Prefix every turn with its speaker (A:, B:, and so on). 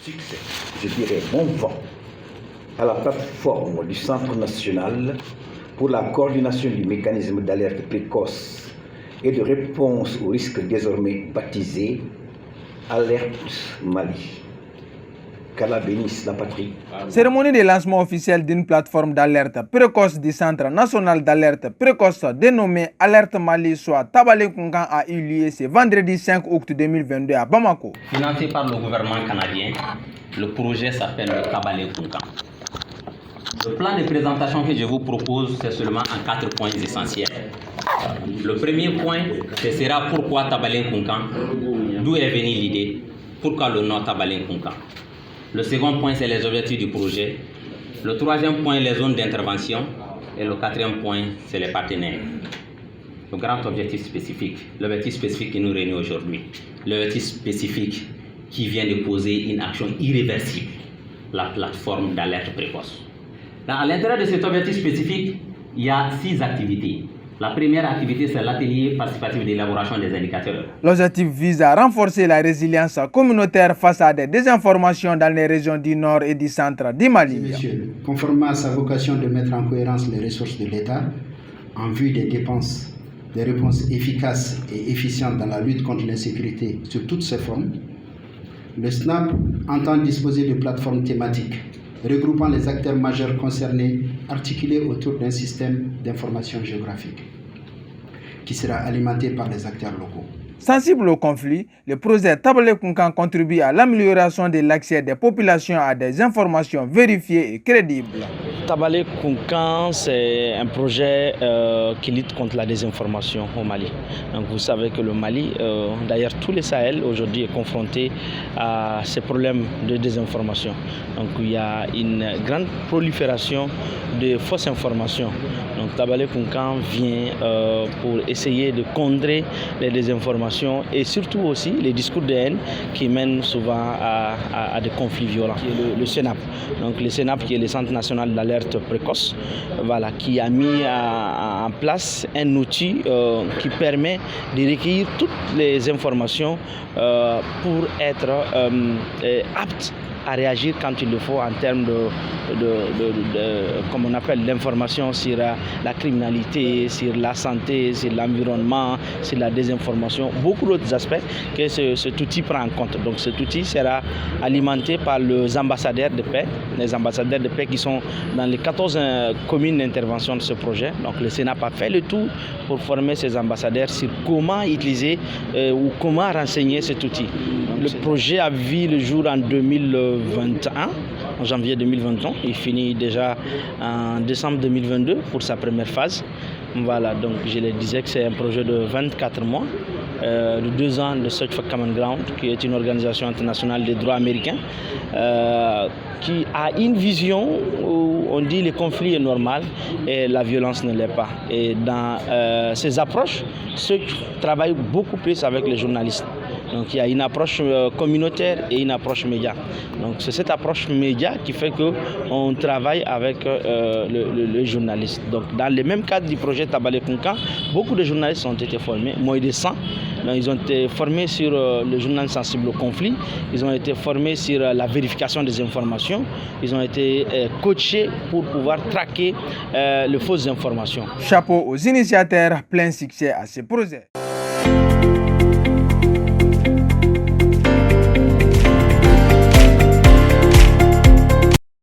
A: succès, je dirais bon vent, à la plateforme du Centre national pour la coordination du mécanisme d'alerte précoce et de réponse aux risques désormais baptisé Alerte Mali. Qu'Allah bénisse la patrie.
B: Cérémonie de lancement officiel d'une plateforme d'alerte précoce du Centre national d'alerte précoce dénommée Alerte Mali, soit Tabale Kounkan, a eu lieu ce vendredi 5 août 2022 à Bamako.
C: Financé par le gouvernement canadien, le projet s'appelle le Tabale Kounkan. Le plan de présentation que je vous propose, c'est seulement en 4 points essentiels. Le premier point, ce sera pourquoi Tabale Kounkan, d'où est venue l'idée, pourquoi le nom Tabale Kounkan. Le second point, c'est les objectifs du projet. Le troisième point, les zones d'intervention. Et le quatrième point, c'est les partenaires. Le grand objectif spécifique, l'objectif spécifique qui nous réunit aujourd'hui, l'objectif spécifique qui vient de poser une action irréversible, la plateforme d'alerte précoce. À l'intérieur de cet objectif spécifique, il y a 6 activités. La première activité, c'est l'atelier participatif d'élaboration des indicateurs.
B: L'objectif vise à renforcer la résilience communautaire face à des désinformations dans les régions du nord et du centre du Mali.
D: Monsieur, conformément à sa vocation de mettre en cohérence les ressources de l'État en vue des réponses efficaces et efficientes dans la lutte contre l'insécurité sous toutes ses formes, le SNAP entend disposer de plateformes thématiques regroupant les acteurs majeurs concernés, articulés autour d'un système d'information géographique qui sera alimenté par les acteurs locaux.
B: Sensible au conflit, le projet Tabale Kounkan contribue à l'amélioration de l'accès des populations à des informations vérifiées et crédibles.
E: Tabale Kounkan, c'est un projet qui lutte contre la désinformation au Mali. Donc vous savez que le Mali, d'ailleurs tout le Sahel aujourd'hui est confronté à ces problèmes de désinformation. Donc il y a une grande prolifération de fausses informations. Donc Tabale Kounkan vient pour essayer de contrer les désinformations et surtout aussi les discours de haine qui mènent souvent à des conflits violents. Le CNAP, donc le CNAP qui est le Centre national d'alerte précoce, voilà, qui a mis en place un outil qui permet de recueillir toutes les informations pour être apte à réagir quand il le faut en termes comme on appelle, l'information sur la criminalité, sur la santé, sur l'environnement, sur la désinformation, beaucoup d'autres aspects que cet outil prend en compte. Donc cet outil sera alimenté par les ambassadeurs de paix qui sont dans les 14 communes d'intervention de ce projet. Donc le Sénat a fait le tout pour former ces ambassadeurs sur comment utiliser ou comment renseigner cet outil. Le projet a vu le jour en 2021, en janvier 2021. Il finit déjà en décembre 2022 pour sa première phase. Voilà, donc je le disais que c'est un projet de 24 mois, de 2 ans de Search for Common Ground, qui est une organisation internationale des droits américains, qui a une vision où on dit le conflit est normal et la violence ne l'est pas. Et dans ces approches, ceux qui travaillent beaucoup plus avec les journalistes. Donc il y a une approche communautaire et une approche média. Donc c'est cette approche média qui fait qu'on travaille avec le journaliste. Donc dans le même cadre du projet Tabale Kounkan, beaucoup de journalistes ont été formés, moins de 100. Donc, ils ont été formés sur le journal sensible au conflit, ils ont été formés sur la vérification des informations, ils ont été coachés pour pouvoir traquer les fausses informations.
B: Chapeau aux initiateurs, plein succès à ce projet.